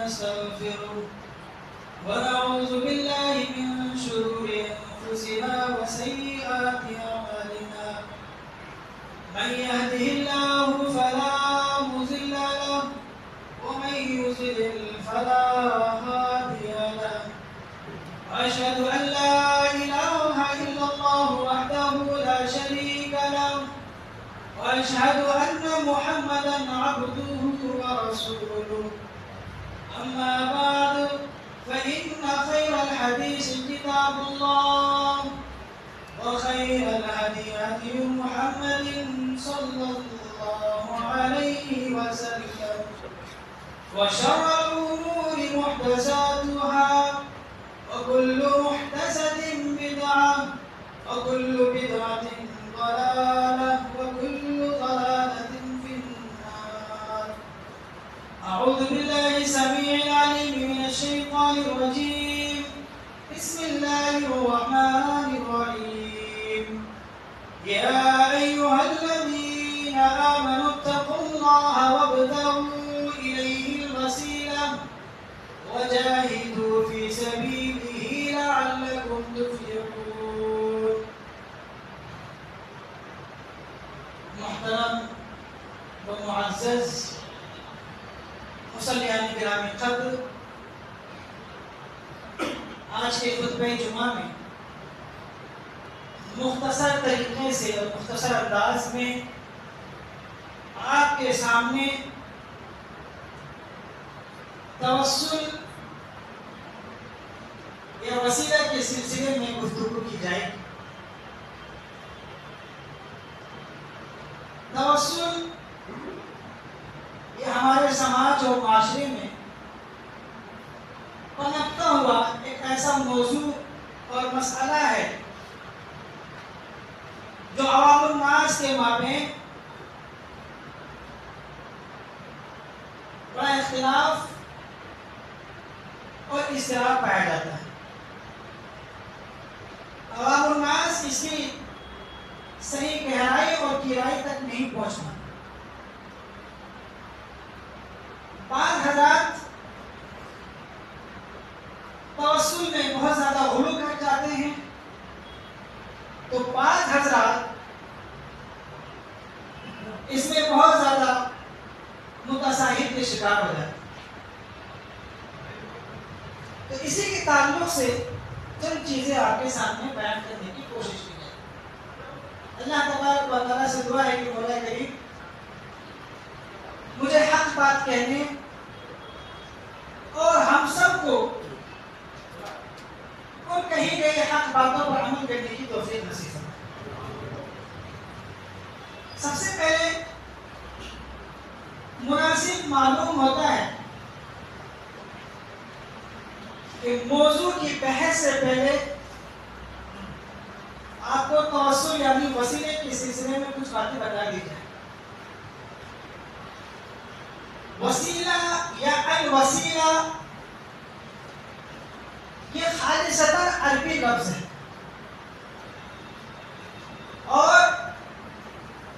ونستغفره ونعوذ بالله من شرور أنفسنا وسيئات أعمالنا من يهده الله فلا مضل له ومن يضلل فلا هادي له وأشهد أن لا إله إلا الله وحده لا شريك له وأشهد أن محمدا عبده ورسوله أما بعد فإن خير الحديث كتاب الله وخير الهدي هدي محمد صلى الله عليه وسلم وشر الأمور محدثاتها وكل محدثة بدعة وكل بدعة ضلالة وكل ضلالة في النار. أعوذ بالله السميع العليم من الشيطان الرجيم. بسم الله الرحمن الرحيم. يا أيها الذين آمنوا اتقوا الله وابتغوا إليه الوسيلة وجاهدوا في سبيله لعلكم تفلحون. محترم و معزز مصلیان گرامی قدر، آج کے خطبہ جمعہ میں مختصر طریقے سے اور مختصر انداز میں آپ کے سامنے توسل یا وسیلہ کے سلسلے میں گفتگو کی جائے گی. توسل یہ ہمارے سماج اور معاشرے میں پنپتا ہوا ایک ایسا موضوع اور مسئلہ ہے جو عوام الناس کے مابین بڑا اختلاف اور اضطراب پایا جاتا ہے. عوام الناس اس کی صحیح گہرائی اور گہرائی تک نہیں پہنچنا. بعض حضرات توسل میں بہت زیادہ غلو کر جاتے ہیں تو بعض حضرات اس میں بہت زیادہ متساہل کے شکار ہو جاتے ہیں. تو اسی کے تعلق سے چند چیزیں آپ کے سامنے بیان کرنے کی کوشش کی جائے. اللہ تبارک و تعالیٰ سے دعا ہے کہ مولا کریم مجھے حق بات کہنے اور ہم سب کو ان کہی گئی حق باتوں پر عمل کرنے کی توفیق نصیب فرمائے. سب سے پہلے مناسب معلوم ہوتا ہے کہ موضوع کی بحث سے پہلے آپ کو توسل یعنی وسیلے کے سلسلے میں کچھ باتیں بتا دی جائیں. وسیلہ یا الوسیلہ یہ خالصتاً عربی لفظ ہے اور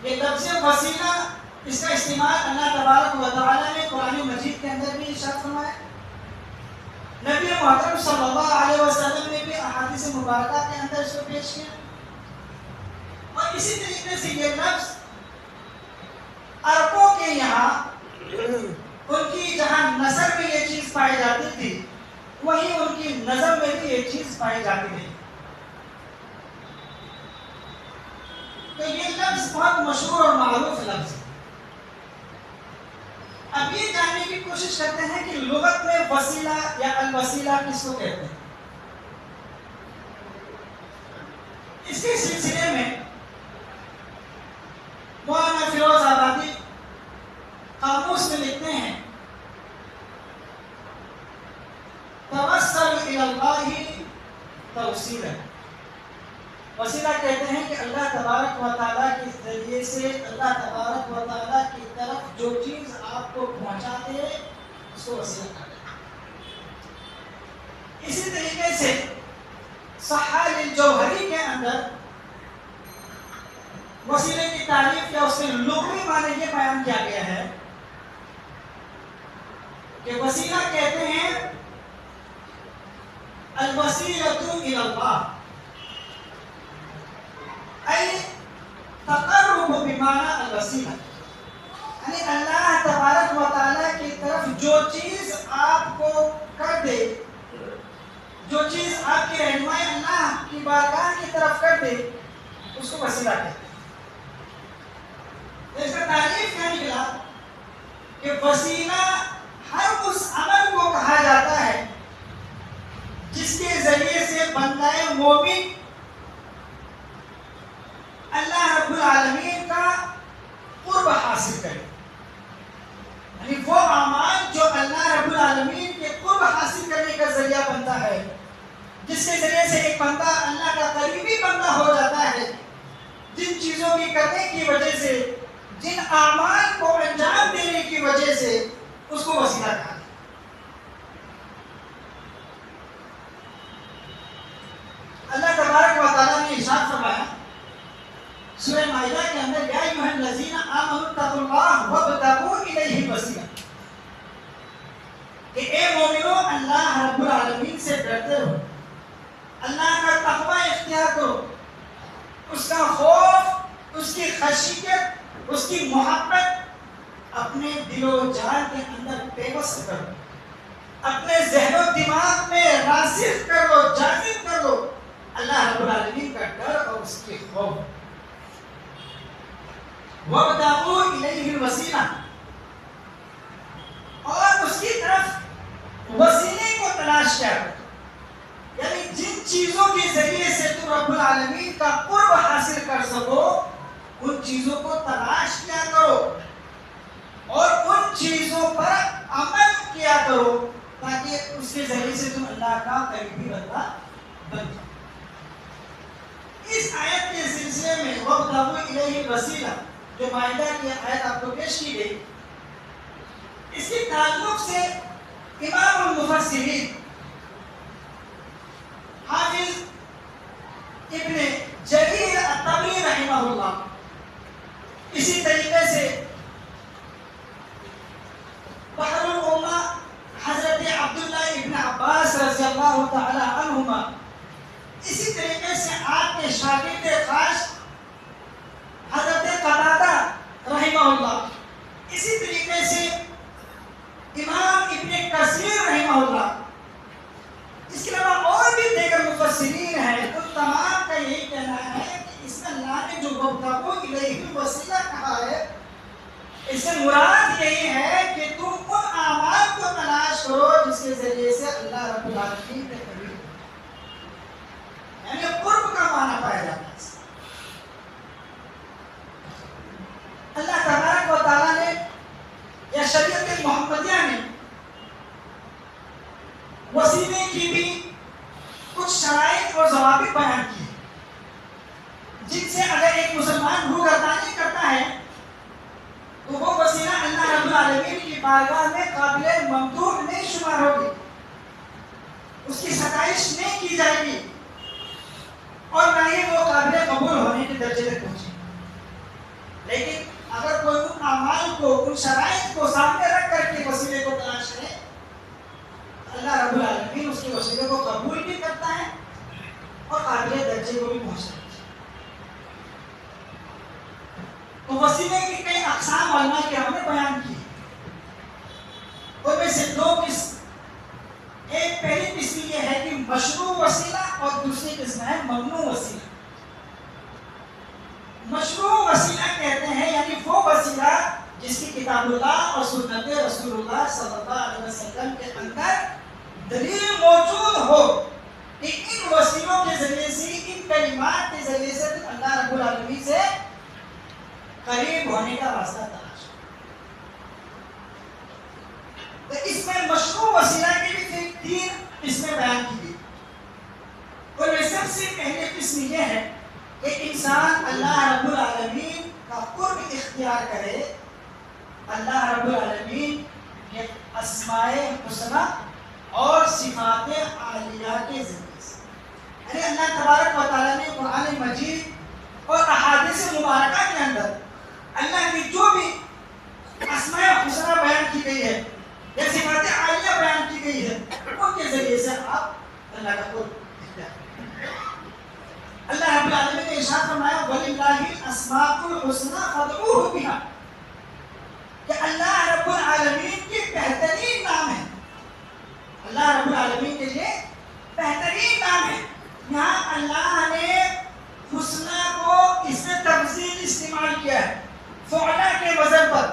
یہ لفظ وسیلہ اس کا استعمال اللہ تبارک و تعالیٰ نے قرآن مجید کے اندر بھی ارشاد فرمایا. نبی محترم صلی اللہ علیہ وسلم نے بھی احادیث مبارکہ کے اندر اس کو پیش کیا. اور اسی طریقے سے یہ لفظ عربوں کے یہاں ان کی جہاں نثر میں یہ چیز پائی جاتی تھی وہیں ان کی نظم میں بھی یہ چیز پائی جاتی تھی. تو یہ لفظ بہت مشہور اور معروف لفظ ہے. اب یہ جاننے کی کوشش کرتے ہیں کہ لغت میں وسیلہ یا الوسیلہ کس کو کہتے ہیں. اس کے سلسلے میں مولانا فیروز آبادی قاموس میں لکھتے ہیں توسل الی اللہ توسیلا. وسیلہ کہتے ہیں کہ اللہ تبارک و تعالیٰ کے ذریعے سے اللہ تبارک و تعالیٰ کی طرف جو چیز آپ کو پہنچا دے اس کو وسیلہ کہتے ہیں. اسی طریقے سے صحاح الجوہری کے اندر وسیلے کی تعریف یا اس کے لغوی معنی یہ بیان کیا گیا ہے کہ وسیلہ کہتے ہیں الوسیلۃ الی اللہ، ای تقرب بمعنی الوسیلہ، یعنی اللہ تبارک و تعالیٰ کی طرف جو چیز آپ کو کر دے، جو چیز آپ کی رہنمائی اللہ کی بارگاہ کی طرف کر دے، اس کو وسیلہ کہتے ہیں۔ اس کا تعریف کیا نکلا کہ وسیلہ ہر اس عمل کو کہا جاتا ہے جس کے ذریعے سے بندہ مومن اللہ رب العالمین کا قرب حاصل کرے، یعنی وہ اعمال جو اللہ رب العالمین کے قرب حاصل کرنے کا ذریعہ بنتا ہے، جس کے ذریعے سے ایک بندہ اللہ کا قریبی بندہ ہو جاتا ہے، جن چیزوں کی کرنے کی وجہ سے، جن اعمال کو انجام دینے کی وجہ سے اس کو وسیلہ کہا۔ اللہ تبارک و تعالیٰ نے ارشاد فرمایا سورہ مائدہ کے اندر، یا ایھا الذین آمنوا اتقوا اللہ وابتغوا الیہ الوسیلہ، کہ اے مومنو اللہ رب العالمین سے ڈرتے رہو، اللہ کا تقوی اختیار کرو، اس کا خوف، اس کی خشیت، اس کی محبت اپنے دل و جان کے اندر پیوست کرو، اپنے ذہن و دماغ میں راسخ کر لو، جازم کر لو اللہ رب العالمین کا ڈر اور اس کے خوف۔ وَابْتَغُوا إِلَيْهِ الْوَسِيلَةَ، اور اس کی طرف وسیلے کو تلاش کیا کرو، یعنی جن چیزوں کے ذریعے سے تم رب العالمین کا قرب حاصل کر سکو ان چیزوں کو تلاش کیا کرو اور ان چیزوں پر عمل کیا کرو تاکہ اس کے ذریعے سے تم اللہ کا قریبی بندہ بن جاؤ۔ اس آیت کے سلسلے میں وَابْتَغُوا إِلَيْهِ الْوَسِيلَةَ جو مائدہ کی آیت آپ کو پیش کی گئی، اس کے تعلق سے امام المفسرین حافظ ابن جریر الطبری رحمہ اللہ، اسی طریقے سے بحر الامہ حضرت عبداللہ ابن عباس رضی اللہ تعالی عنہما، اسی طریقے سے آپ کے شاگرد خاص حضرت قتادہ رحمہ اللہ، اسی طریقے سے امام ابن کثیر رحمہ اللہ، اس کے علاوہ اور بھی دیگر مفسرین ہیں، تو تمام کا یہی کہنا ہے کہ اس میں اللہ نے جو وابتغوا الیہ الوسیلہ کہا ہے، اس سے مراد یہی ہے کہ تم ان اعمال کو تلاش کرو جس کے ذریعے سے اللہ رب العالمین کے قریب، یعنی قرب کا معنی پایا جاتا ہے۔ اللہ تبارک و تعالیٰ نے یا شریعت محمدیہ نے وسیلے کی بھی کچھ شرائط اور ضوابط بیان کی، جن سے اگر ایک مسلمان روگردانی کرتا ہے تو وہ وسیلہ اللہ رب العالمین کی بارگاہ میں قابل ممدوح نہیں شمار ہوگی، اس کی ستائش نہیں کی جائے گی اور نہ ہی وہ قابل قبول ہونے کے درجے تک پہنچے۔ لیکن اگر کوئی ان اعمال کو، ان شرائط کو سامنے رکھ کر کے وسیلے کو تلاش کرے، اللہ رب العالمین اس کے وسیلے کو قبول بھی کرتا ہے اور قابل درجے کو بھی پہنچتا ہے۔ تو وسیلے کی کئی اقسام علماء کرام نے بیان کی، ان میں سے دو قسم، ایک پہلی قسم یہ ہے کہ مشروع وسیلہ اور دوسری قسم ہے ممنوع وسیلہ۔ مشروع وسیلہ کہتے ہیں یعنی وہ وسیلہ جس کی کتاب اللہ اور سنت رسول اللہ صلی اللہ علیہ وسلم کے اندر دلیل موجود ہو کہ ان وسیلوں کے ذریعے سے، ان کلمات کے ذریعے سے اللہ رب العالمین سے قریب ہونے کا راستہ تلاش۔ تو اس میں مشروع وسیلہ کی بھی پھر تین قسمیں بیان کی گئی، اور سب سے پہلی قسم یہ ہے کہ انسان اللہ رب العالمین کا قرب اختیار کرے اللہ رب العالمین کے اسماء حسنہ اور صفات عالیہ کے ذریعے سے، یعنی اللہ تبارک و تعالیٰ نے قرآن مجید اور احادیث مبارکہ کے اندر اللہ کی جو بھی اسماء حسنہ بیان کی گئی ہے یا صفات عالیہ بیان کی گئی ہے ان کے ذریعے سے آپ اللہ کا قرب اختیار کریں۔ اللہ رب العالمین نے ارشاد فرمایا وَلِلَّهِ الْأَسْمَاءُ الْحُسْنَى فَادْعُوهُ بِهَا، کہ اللہ رب العالمین کے بہترین نام ہے، اللہ رب العالمین کے لیے بہترین نام ہے۔ یہاں اللہ نے حسنہ کو اس میں تفضیل استعمال کیا ہے فعلا کے وزن پر،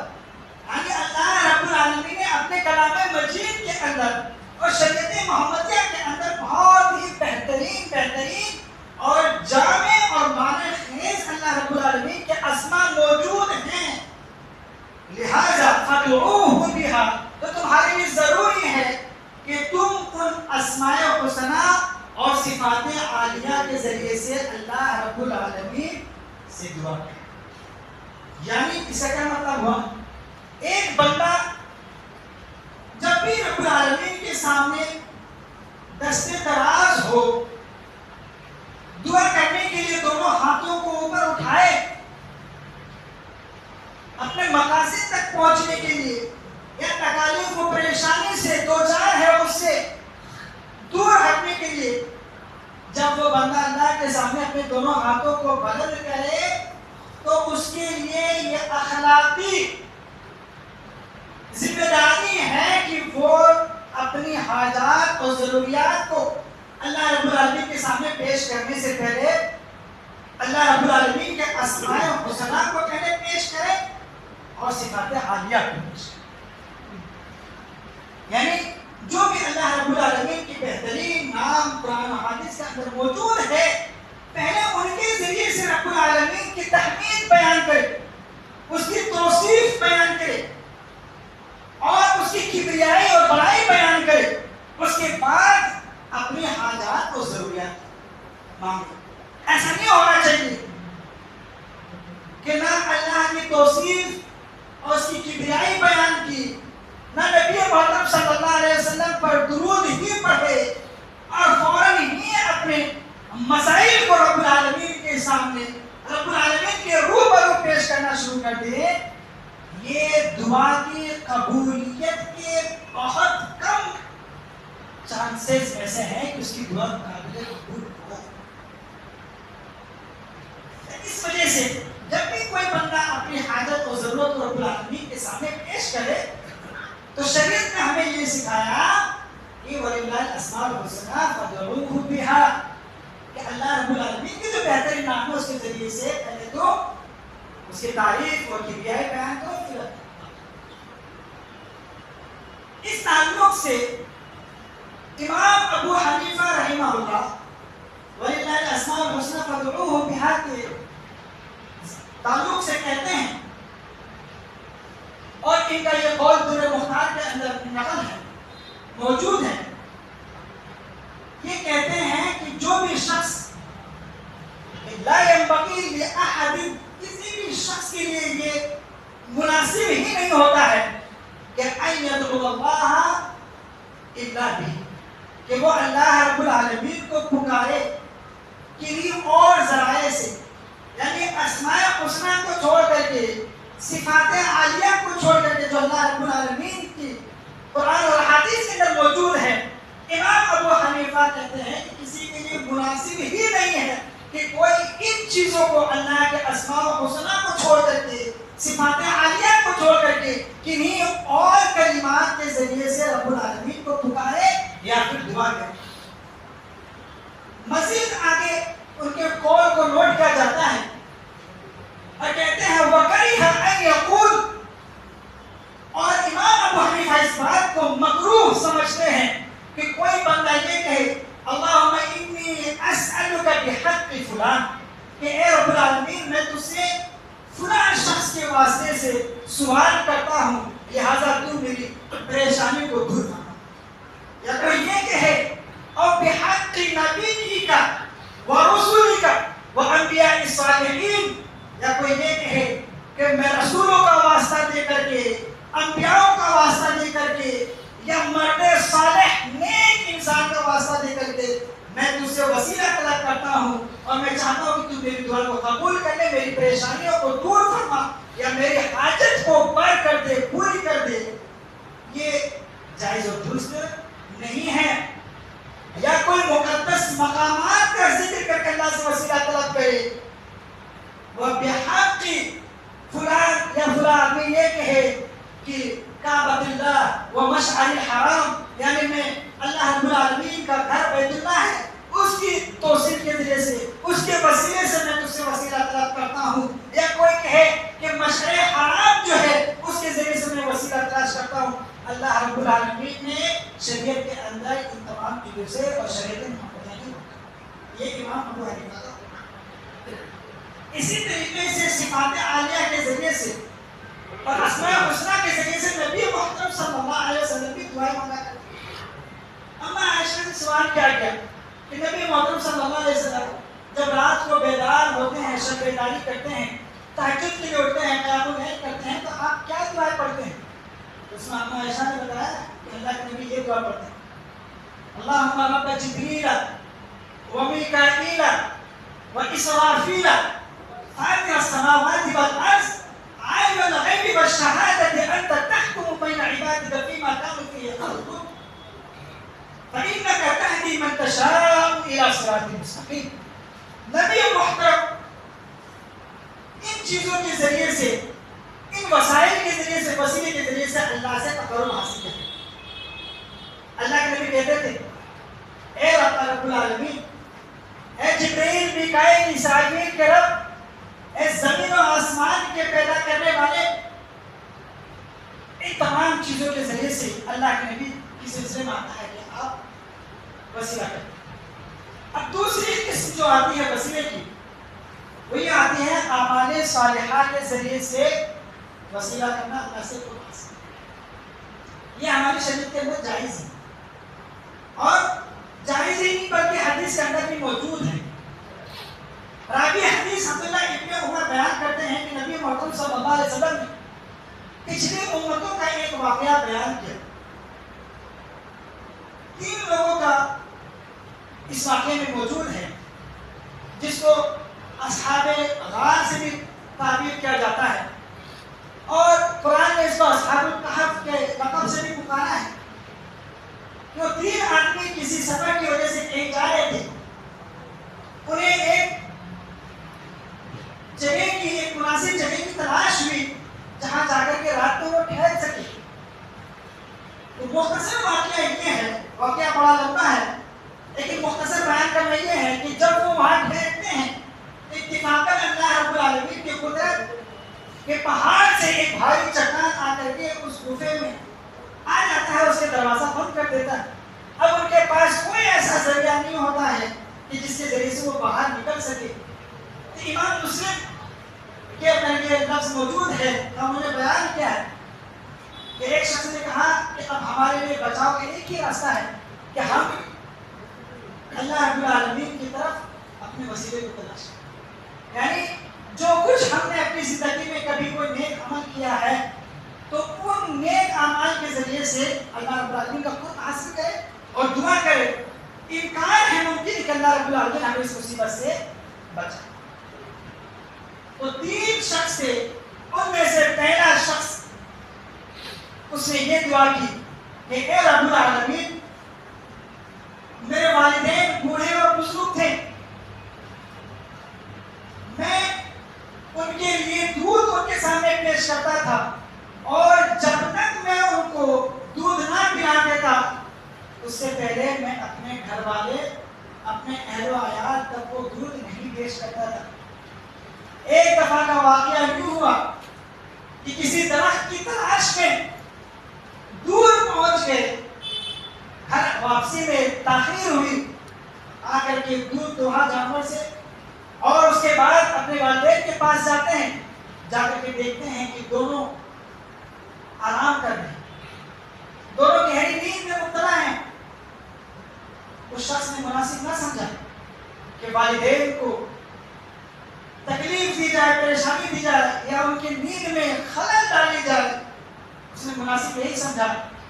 یعنی اللہ رب العالمین نے اپنے کلام مجید کے اندر اور شریعت محمدیہ کے اندر بہت ہی بہترین اور جامع اور معنی خیز اللہ رب العالمین کے اسماء موجود ہیں، لہذا فادعوہ بہا، تو تمہارے لیے ضروری ہے کہ تم ان اسماء حسنہ اور صفات عالیہ کے ذریعے سے اللہ رب العالمین سے دعا کریں۔ یعنی اس کا کیا مطلب ہوا؟ ایک بندہ جب بھی رب العالمین کے سامنے دست دراز ہو، دعا کرنے کے لیے دونوں ہاتھوں کو اوپر اٹھائے، اپنے مقاصد تک پہنچنے کے لیے یا تکالیف و پریشانی سے دو چار ہے اس سے دور ہٹنے کے لیے، جب وہ بندہ اللہ کے سامنے اپنے دونوں ہاتھوں کو بلند کرے تو اس کے لیے یہ اخلاقی ذمہ داری ہے کہ وہ اپنی حاجات اور ضروریات کو اللہ رب العالمین کے سامنے پیش کرنے سے پہلے اللہ رب العالمین کے اسماء حسنہ کو پہلے پیش کرے اور صفات عالیہ کو پیش کرے۔ یعنی جو بھی اللہ رب العالمین کی بہترین نام قرآن و حدیث کے اندر موجود ہے، پہلے ان کے ذریعے سے رب العالمین کی تحمید بیان کرے، اس کی توصیف بیان کرے اور اس کی کبریائی اور بڑائی بیان کرے، اس کے بعد اپنی حاجات اور ضروریات مانگے۔ ایسا نہیں ہونا چاہیے کہ نہ اللہ کی توصیف اور اس کی کبریائی بیان کی، نہ نبی محترم صلی اللہ علیہ وسلم پر درود ہی پڑھے اور فوراً ہی اپنے مسائل کو رب العالمین کے سامنے رب العالمین کے روبرو پیش کرنا شروع کر دے۔ یہ دعا کی قبولیت کے بہت کم چانسز ایسے ہیں کہ اس کی دعا قابل قبول ہو۔ اس وجہ سے جب بھی کوئی بندہ اپنی حاجت اور ضرورت کو رب العالمین کے سامنے پیش کرے تو شریعت نے ہمیں یہ سکھایا کہ وَلِلَّهِ الْأَسْمَاءُ الْحُسْنَى فَادْعُوهُ بِهَا، کہ اللہ رب العالمین کے جو بہترین نام ہے اس کے ذریعے سے پہلے تو اس کی تعریف اور کبریائی بیان کرو، پھر اس تعلق سے امام ابو حنیفہ رحمہ اللہ وَلِلَّهِ الْأَسْمَاءُ الْحُسْنَى فَادْعُوهُ بِهَا کے تعلق سے کہتے ہیں، اور ان کا یہ قول در مختار کے اندر نقل ہے، موجود ہے، یہ کہتے ہیں کہ جو بھی شخص لا ينبغي لأحد، کسی بھی شخص کے لیے یہ مناسب ہی نہیں ہوتا ہے کہ ان يدعو الله الا به، کہ وہ اللہ رب العالمین کو پکارے کسی اور ذرائع سے، یعنی اسماء حسنہ کو چھوڑ کر کے، صفات عالیہ کو چھوڑ کر کے جو اللہ رب العالمین کی قرآن اور حدیث کے اندر موجود ہے۔ امام ابو حنیفہ کہتے ہیں کہ کسی کے لیے مناسب ہی نہیں ہے کہ کوئی ان چیزوں کو، اللہ کے اسماء و حسنہ کو چھوڑ کر کے، صفات عالیہ کو چھوڑ کر کے کنہیں اور کلمات کے ذریعے سے رب العالمین کو پکارے یا پھر دعا کرے۔ مزید آگے ان کے قول کو نوٹ کیا جاتا ہے اور کہتے ہیں وَكَرِهَ أَن يَقُولُ، اور امام ابو حنیفہ اس بات کو مکروہ سمجھتے ہیں کہ کوئی بندہ یہ کہے اللہم انی اسألک بحق فلان، کہ اے رب العالمین میں تجھ سے فلاں شخص کے واسطے سے سوال کرتا ہوں، لہذا تو میری پریشانی کو دور کرنا۔ یا کوئی یہ کہے اور بحق نبیک ورسولک وانبیاء الصالحین، یا کوئی یہ کہے کہ میں رسولوں کا واسطہ دے کر کے، انبیاءوں کا واسطہ دے کر کے، یا مرد صالح نیک انسان کا واسطہ دے کر کے میں تجھ سے وسیلہ طلب کرتا ہوں اور میں چاہتا ہوں کہ تو میری دعا کو قبول کر لے، میری پریشانیوں کو دور فرما یا میری حاجت کو پر کر دے، پوری کر دے۔ یہ جائز اور درست نہیں ہے. یا کوئی مقدس مقامات کا ذکر کر کے اللہ سے وسیلہ طلب کرے. وہ بحق فلان یا فلاں آدمی یہ کہے کہ کعبۃ اللہ و مشعر الحرام، یعنی میں اللہ رب العالمین کا گھر بیت اللہ ہے، اس کی توصیف کے ذریعے سے، اس کے وسیلے سے میں تجھ سے وسیلہ طلب کرتا ہوں. یا کوئی کہے کہ مشعر حرام جو ہے اس کے ذریعے سے میں وسیلہ تلاش کرتا ہوں. اللہ رب العالمین نے شریعت کے اندر ان تمام چیزوں سے اور شریعت محمدیہ کی روکا. یہ امام ابو حنیفہ کا. اسی طریقے سے صفات عالیہ کے ذریعے سے اور اسماء الحسنی کے ذریعے سے نبی محترم صلی اللہ علیہ وسلم بھی دعائیں مانگا کرتے ہیں. اما عائشہ سے سوال کیا گیا کہ نبی محترم صلی اللہ علیہ وسلم جب رات کو بیدار ہوتے ہیں، شب بیداری کرتے ہیں، تہجد کے لیے اٹھتے ہیں، قیام اللیل کرتے ہیں، تو آپ کیا دعائیں پڑھتے ہیں؟ اس میں اما عائشہ نے بتایا کہ اللہ کے نبی یہ دعا پڑھتے ہیں: اللہم رب جبریل و میکائیل و اسرافیل فاطر السماوات والارض عالم الغیب والشہادۃ انت تحکم بین عبادک فیما کانوا فیہ یختلفون فانک تہدی من تشاء الی صراط مستقیم. نبی محترم ان چیزوں کے ذریعے سے، ان وسائل کے ذریعے سے، وسیلے کے ذریعے سے اللہ سے تقرب حاصل کرتے ہیں. اللہ کے نبی کہتے تھے: اے رب العالمین، اے جبرائیل، میکائیل، اسرافیل کے رب، اے زمین و آسمان کے پیدا کرنے والے. ان تمام چیزوں کے ذریعے سے اللہ کے نبی کی سلسلے میں آتا ہے کہ آپ وسیلہ کرتے ہیں. اب دوسری قسم جو آتی ہے وسیلے کی، وہ یہ آتی ہے اعمال صالحہ کے ذریعے سے وسیلہ کرنا اللہ سے کوئی حاصل. یہ ہماری شریعت کے اندر جائز ہے، اور جائز ہی نہیں بلکہ حدیث کے اندر بھی موجود ہے. راوی حدیث عبداللہ ابن عمر بیان کرتے ہیں کہ نبی محترم صلی اللہ علیہ وسلم نے پچھلی امتوں کا ایک واقعہ بیان کیا. 3 لوگوں کا اس واقعے میں موجود ہے، جس کو اصحاب غار سے بھی تعبیر کیا جاتا ہے، اور قرآن نے اس کو اصحاب الکہف کے لقب سے بھی پکارا ہے. وہ 3 آدمی کسی سفر کی وجہ سے کہیں جا رہے تھے. انہیں ایک جگہ کی، ایک مناسب جگہ کی تلاش ہوئی جہاں جا کر کے رات کو وہ ٹھہر سکے. تو مختصر واقعہ یہ ہے، واقعہ بڑا لمبا ہے لیکن مختصر بیان کرنا یہ ہے کہ جب وہ وہاں ٹھہرتے ہیں، اتفاقاً اللہ رب العالمین کی قدرت کہ پہاڑ سے ایک بھاری چٹان آ کر کے اس گفے میں آ جاتا ہے، اس کے دروازہ بند کر دیتا ہے. اب ان کے پاس کوئی ایسا ذریعہ نہیں ہوتا ہے کہ جس کے ذریعے سے وہ باہر نکل سکے. تو امام مسلم کے اندر یہ لفظ موجود ہے، ہم نے بیان کیا ہے کہ ایک شخص نے کہا کہ اب ہمارے لیے بچاؤ کا ایک ہی راستہ ہے کہ ہم اللہ رب العالمین کی طرف اپنے وسیلے کو تلاش کریں. یعنی جو کچھ ہم نے اپنی زندگی میں کبھی کوئی نیک عمل کیا ہے، تو ان نیک اعمال کے ذریعے سے اللہ رب العالمین کا قرب حاصل کرے اور دعا کرے. امکان ہے ممکن کہ اللہ رب العالمین ہمیں اس مصیبت سے بچائے. تو 3 شخص تھے، ان میں سے پہلا شخص اس نے یہ دعا کی کہ اے رب العالمین، میرے والدین بوڑھے اور بزرگ تھے، میں ان کے لیے دودھ ان کے سامنے پیش کرتا تھا، اور جب تک میں ان کو دودھ نہ پلا دیتا اس سے پہلے میں اپنے گھر والے، اپنے اہل و عیال تک کو دودھ نہیں پیش کرتا تھا. ایک دفعہ کا واقعہ یوں ہوا کہ کسی درخت کی تلاش میں دور پہنچ گئے، گھر واپسی میں تاخیر ہوئی، آ کر کے دودھ دوہا جانور سے، اور اس کے بعد اپنے والدین کے پاس جاتے ہیں. جا کر کے دیکھتے ہیں کہ دونوں آرام کر رہے ہیں، دونوں گہری نیند میں مبتلا ہیں. اس شخص نے مناسب نہ سمجھا کہ والدین کو تکلیف دی جائے، پریشانی دی جائے، یا ان کی نیند میں خلل ڈالی جائے. اس نے مناسب یہی سمجھا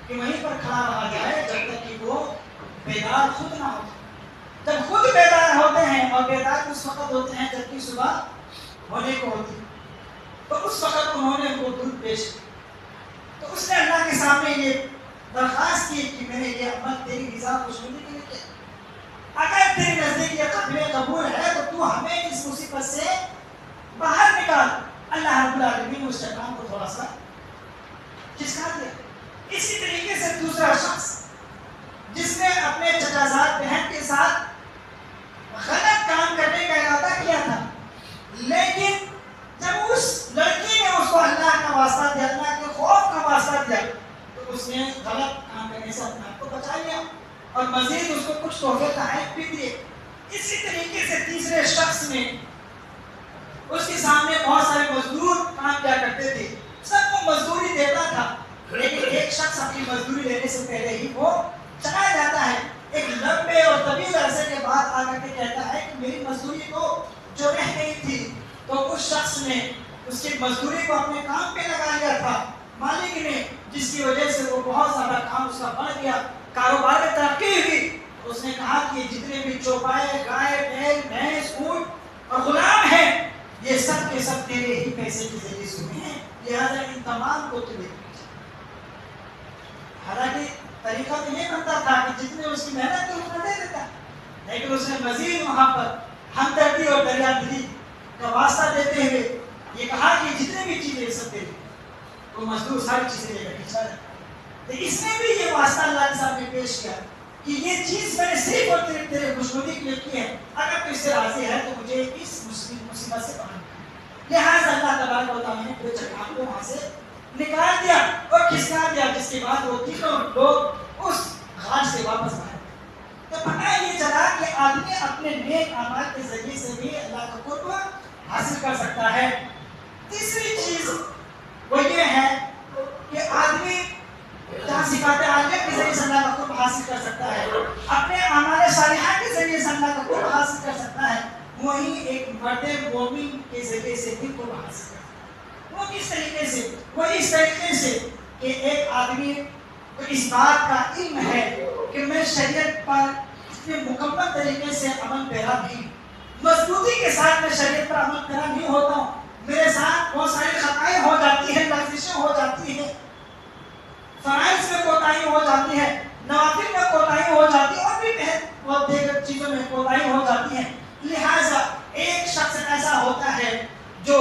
کہ وہیں پر کھڑا رہا جائے جب تک کہ وہ بیدار خود نہ ہو. جب خود بیدار ہوتے ہیں، اور بیدار اس وقت ہوتے ہیں جبکہ صبح ہونے کو ہوتی، تو اس وقت انہوں نے ان کو دودھ پیش کیا. تو اس نے اللہ کے سامنے یہ درخواست کی کہ میں نے یہ عمل تیری رضا خوشنودی کے لیے کیا، اگر تیرے نزدیک یہ قابل قبول ہے تو ہمیں اس مصیبت سے باہر نکال۔ اللہ رب العالمین نے اس شیطان کو تھوڑا سا کھسکا دیا۔ اسی طریقے سے دوسرا شخص جس نے اپنے چچا زاد بہن کے ساتھ غلط کام کرنے کا ارادہ کیا تھا، لیکن جب اس لڑکی نے اس کو اللہ کا واسطہ دیا، اللہ کے خوف کا واسطہ دیا، تو اس نے غلط کام کرنے سے اپنے آپ کو بچا لیا اور مزید اس کو کچھ تحفے تحائف بھی دیے۔ اسی طریقے سے تیسرے شخص نے اس کے سامنے بہت سارے مزدور کام کیا کرتے تھے، سب کو مزدوری دیتا تھا، لیکن ایک شخص اپنی مزدوری دینے سے پہلے ہی وہ چلا جاتا ہے۔ ایک لمبے اور طویل عرصے کے بعد آ کر کے کہتا ہے کہ میری مزدوری تو جو رہ گئی تھی، تو اس شخص نے اس کی مزدوری کو اپنے کام پہ لگا لیا تھا مالک نے، جس کی وجہ سے وہ بہت زیادہ کام اس کا بڑھ گیا، کاروبار میں ترقی ہوئی۔ اس نے کہا کہ جتنے بھی چوپائے، گائے، بیل، بھینس، اونٹ اور غلام ہیں، یہ سب کے سب تیرے ہی پیسے کے ذریعے سے ہوئے ہیں، لہٰذا ان تمام کو تمہیں۔ حالانکہ طریقہ تو یہ بنتا تھا کہ جتنے اس کی محنت تھی اتنا دے دیتا، لیکن اس نے مزید وہاں پر ہمدردی اور دریا دلی کا واسطہ دیتے ہوئے یہ کہا کہ جتنے بھی چیزیں سب دے دیں، تو مزدور ساری چیزیں لے کر کے چلا جاتا۔ تو اس نے بھی یہ واسطہ اللہ کے سامنے پیش کیا کہ یہ چیز میں نے صرف اور تیرے خوشنودی کے لیے کی ہے، اگر تو اس سے راضی ہے تو مجھے اس مصیبت سے باہر نکال۔ لہٰذا اللہ تبارک و تعالیٰ نے پورے چٹان کو وہاں سے نکال دیا اور کھسکا دیا، جس کے بعد وہ تینوں لوگ اس غار سے واپس آئے۔ تو پتہ یہ چلا کہ آدمی اپنے نیک اعمال کے ذریعے سے بھی اللہ کا قرب حاصل کر سکتا ہے۔ تیسری چیز وہ یہ ہے کہ آدمی جہاں صفات عالیہ کے ذریعے سے اللہ کا قرب حاصل کر سکتا ہے، اپنے اعمال صالحہ کے ذریعے سے اللہ کا قرب حاصل کر سکتا ہے، وہی ایک مرد مومن کے ذریعے سے بھی قرب حاصل کر سکتا ہے۔ وہ کس طریقے سے؟ وہ اس طریقے سے کہ ایک آدمی کو اس بات کا علم ہے کہ میں شریعت پر اتنے مکمل طریقے سے عمل پیرا نہیں، مضبوطی کے ساتھ میں شریعت پر عمل پیرا نہیں ہوتا ہوں، میرے ساتھ بہت ساری خطائیں ہو جاتی ہیں، لغزشیں ہو جاتی ہیں، فرائض میں کوتاہی ہو جاتی ہے، نوافل میں کوتاہی ہو جاتی ہے، اور بھی بہت دیگر چیزوں میں کوتاہی ہو جاتی ہے۔ لہٰذا ایک شخص ایسا ہوتا ہے جو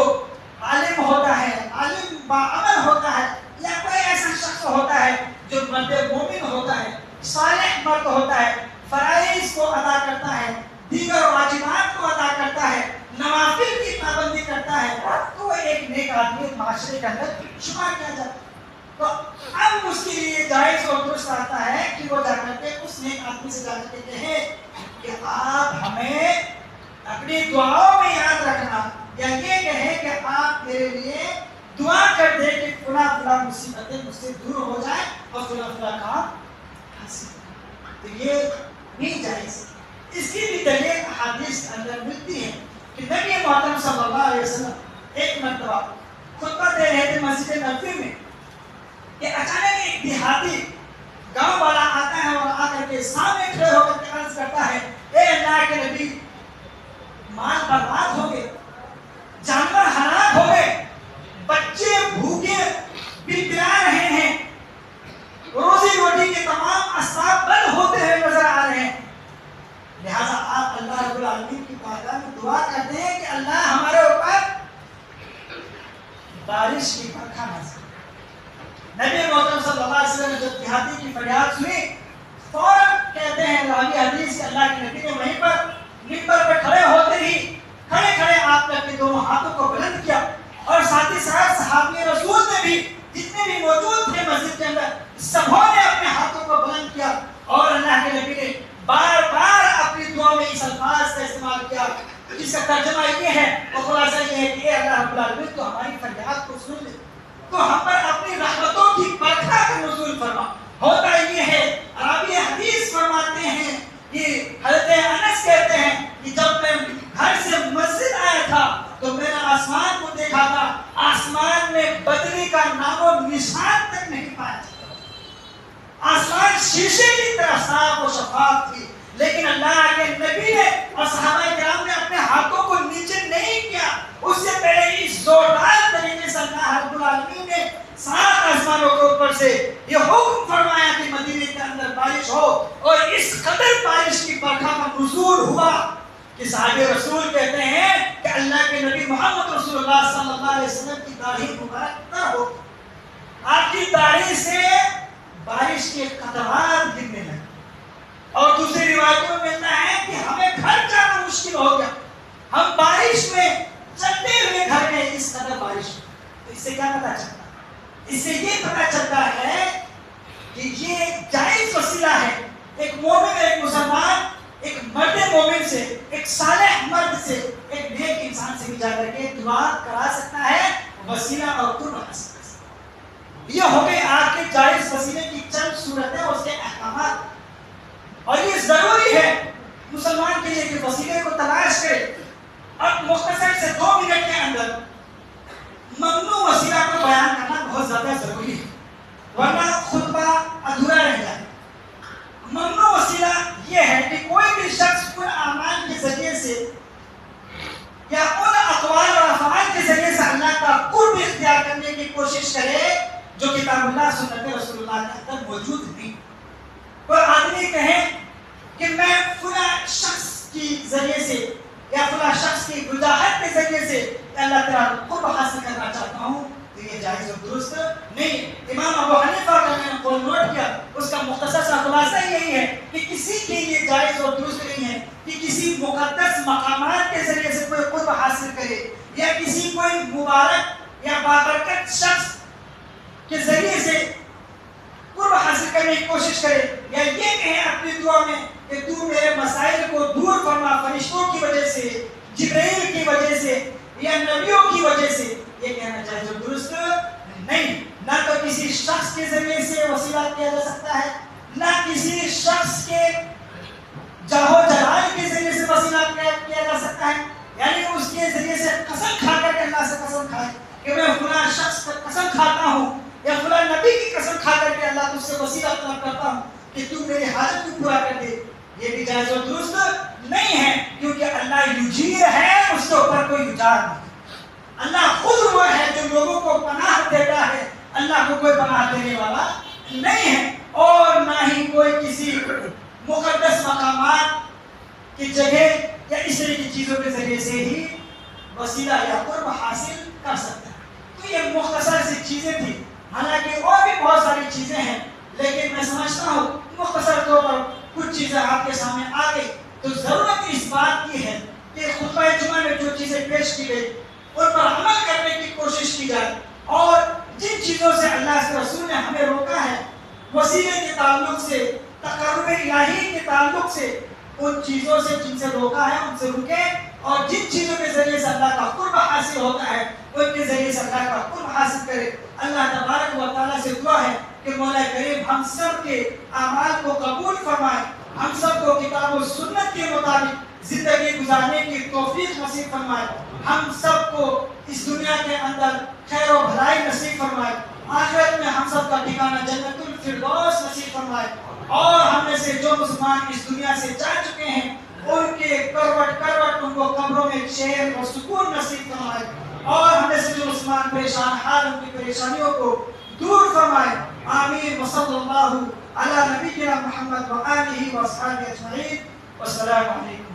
عالم ہوتا ہے، عالم باعمل ہوتا ہے، یا کوئی ایسا شخص ہوتا ہے جو مرد مومن ہوتا ہے، صالح مرد ہوتا ہے، فرائض کو ادا کرتا ہے، دیگر واجبات کو ادا کرتا ہے، نوافل کی پابندی کرتا ہے، تو وہ ایک نیک آدمی معاشرے کے اندر شمار کیا جاتا ہے۔ تو اب اس کے لیے جائز اور درست آتا ہے کہ وہ جا کر کے اس نیک آدمی سے جا کر کے کہے کہ آپ ہمیں اپنی دعاؤں میں یاد رکھنا، یا یہ کہے کہ آپ میرے لیے دعا کر دے کہ فلاں فلاں مصیبتیں مجھ سے دور ہو جائیں اور فلاں فلاں کام حاصل ہو۔ تو یہ بھی جائز۔ اس کی بھی دلیل احادیث کے اندر ملتی ہے کہ نبی محترم صلی اللہ علیہ وسلم ایک مرتبہ خطبہ دے رہے تھے مسجد نبوی میں کہ اچانک ایک دیہاتی گاؤں والا آتا ہے اور آ کر کے سامنے کھڑے ہو کر کے عرض کرتا ہے، اے اللہ کے نبی، مال برباد ہو گئے، جانور ہلاک ہو گئے، بچے بھوکے بلبلا رہے ہیں، روزی روٹی کے تمام اسباب بند ہوتے ہوئے نظر آ رہے ہیں، لہٰذا آپ اللہ رب العالمین کی بارگاہ میں دعا کرتے ہیں کہ اللہ ہمارے اوپر بارش کی برکھا نازل۔ نبی محترم صلی اللہ علیہ وسلم نے جب دیہاتی کی فریاد سنی، فوراً کہتے ہیں راوی حدیث کہ اللہ کے نبی نے وہیں پر منبر پہ کھڑے ہوتے ہی کھڑے کھڑے آپ نے اپنے دونوں ہاتھوں کو بلند کیا، اور ساتھ ہی ساتھ صحابی رسول نے بھی، جتنے بھی موجود تھے مسجد کے اندر، سبوں نے اپنے ہاتھوں کو بلند کیا، اور اللہ کے نبی نے بار بار اپنی دعا میں اس الفاظ کا استعمال کیا جس کا ترجمہ یہ ہے اور خلاصہ یہ ہے کہ اے اللہ رب العالمین تو ہماری فریاد کو سن لے، تو ہم پر اپنی رحمتوں کی برکھا کا نزول فرما۔ ہوتا یہ ہے، راوی حدیث فرماتے ہیں کہ حضرت انس کہتے ہیں کہ جب میں گھر سے مسجد آیا تھا تو میں نے آسمان کو دیکھا تھا، آسمان میں بدلی کا نام و نشان تک نہیں پایا، آسمان شیشے کی طرح صاف و شفاف تھی، لیکن اللہ کے نبی نے اور صحابہ کرام نے اپنے ہاتھوں کو نیچے نہیں کیا، اس سے پہلے اس زوردار طریقے سے اللہ رب العالمین نے 7 آسمانوں کے اوپر سے یہ حکم فرمایا کہ مدینے کے اندر بارش ہو، اور اس قدر بارش کی برکھا کا نزول ہوا کہ صحابہ رسول کہتے ہیں کہ اللہ کے نبی محمد رسول اللہ صلی اللہ علیہ وسلم کی داڑھی مبارک نہ ہو، آپ کی داڑھی سے بارش کے قطرات گرنے لگے. اور دوسری روایتوں میں ملتا ہے کہ ہمیں گھر جانا مشکل ہو گیا، ہم بارش میں چلتے ہوئے گھر گئے، اس قدر بارش. تو اس سے کیا پتا چلتا ہے؟ اس سے یہ پتا چلتا ہے کہ یہ جائز وسیلہ ہے. ایک مومن، ایک مسلمان، ایک مرد مومن سے، ایک صالح مرد سے، ایک نیک انسان سے بھی جا کر کے دعا کرا سکتا ہے، وسیلہ اور قرب حاصل کر سکتا ہے. یہ ہو گئی آپ کے جائز وسیلے کی چند صورتیں، اس کے احکامات. اور یہ ضروری ہے مسلمان کے لیے کہ وسیلے کو تلاش کرے. اب مختصر سے 2 منٹ کے اندر ممنوع وسیلہ کو بیان کرنا بہت زیادہ ضروری ہے، ورنہ خطبہ ادھورا رہ جائے. ممنوع وسیلہ یہ ہے کہ کوئی بھی شخص ان اعمال کے ذریعے سے یا ان اقوال اور افعال کے ذریعے سے اللہ کا قرب اختیار کرنے کی کوشش کرے جو کتاب اللہ سنت رسول اللہ کے اندر موجود نہیں. کوئی آدمی کہے کہ میں فلاں شخص کی ذریعے سے یا فلاں شخص کی وجاہت کے ذریعے سے اللہ تعالیٰ قرب حاصل کرنا چاہتا ہوں، تو یہ جائز و درست نہیں. امام ابو حنیفہ کا میں نے قول نوٹ کیا، اس کا مختصر سا خلاصہ یہی ہے کہ کسی کے لیے جائز و درست نہیں ہے کہ کسی مقدس مقامات کے ذریعے سے کوئی قرب حاصل کرے، یا کسی کوئی مبارک یا بابرکت شخص کے ذریعے سے قرب حاصل کرنے کی کوشش کرے، یا یہ کہے اپنی دعا میں کہ تو میرے مسائل کو دور فرما فرشتوں کی وجہ سے، جبرائیل کی وجہ سے یا نبیوں کی وجہ سے. یہ کہنا جائز و درست نہیں. نہ تو کسی شخص کے ذریعے سے وسیلہ کیا جا سکتا ہے، نہ کسی شخص کے جاہو جلال کے ذریعے سے وسیلہ کیا جا سکتا ہے. یعنی اس کے ذریعے سے قسم کھا کر کے اللہ سے قسم کھائے کہ میں فلاں شخص پر قسم کھاتا ہوں، یا فلاں نبی کی قسم کھا کر کے اللہ تجھ سے وسیلہ طلب کرتا ہوں کہ تو میری حاجت کو پورا کر دے. یہ بھی جائز و درست نہیں ہے، کیونکہ اللہ یجیر ہے، اس کے اوپر کوئی یجار نہیں. اللہ خود وہ ہے جو لوگوں کو پناہ دیتا ہے، اللہ کو کوئی پناہ دینے والا نہیں ہے. اور نہ ہی کوئی کسی مقدس مقامات کی جگہ یا اس طرح کی چیزوں کے ذریعے سے ہی وسیلہ یا قرب حاصل کر سکتا ہے. تو یہ مختصر سی چیزیں تھیں، حالانکہ اور بھی بہت ساری چیزیں ہیں، لیکن میں سمجھتا ہوں مختصر طور پر کچھ چیزیں آپ کے سامنے آ گئی. تو ضرورت اس بات کی ہے کہ خطبہ جمعہ میں جو چیزیں پیش کی گئی ان پر عمل کرنے کی کوشش کی جائے، اور جن چیزوں سے اللہ کے رسول نے ہمیں روکا ہے وسیلے کے تعلق سے، تقرب الہی کے تعلق سے، ان چیزوں سے جن سے روکا ہے ان سے رکیں، اور جن چیزوں کے ذریعے سے اللہ کا قرب حاصل ہوتا ہے ان کے ذریعے سے اللہ کا قرب حاصل کرے. اللہ تبارک و تعالیٰ سے دعا ہے کہ مولا کریم ہم سب کے اعمال کو قبول فرمائے، ہم سب کو کتاب و سنت کے مطابق زندگی گزارنے کی توفیق نصیب فرمائے، ہم سب کو اس دنیا کے اندر خیر و بھلائی نصیب فرمائے، آخرت میں ہم سب کا ٹھکانہ جنت الفردوس نصیب فرمائے، اور ہم میں سے جو مسلمان اس دنیا سے جا چکے ہیں ان کے کروٹ کروٹ ان کو قبروں میں چین اور سکون نصیب فرمائے، اور ہم میں سے جو مسلمان پریشان حال ان کی پریشانیوں کو دور فرمائے. آمین. وصلی اللہ علی نبینا محمد و آلہ و اصحابہ اجمعین. والسلام علیکم.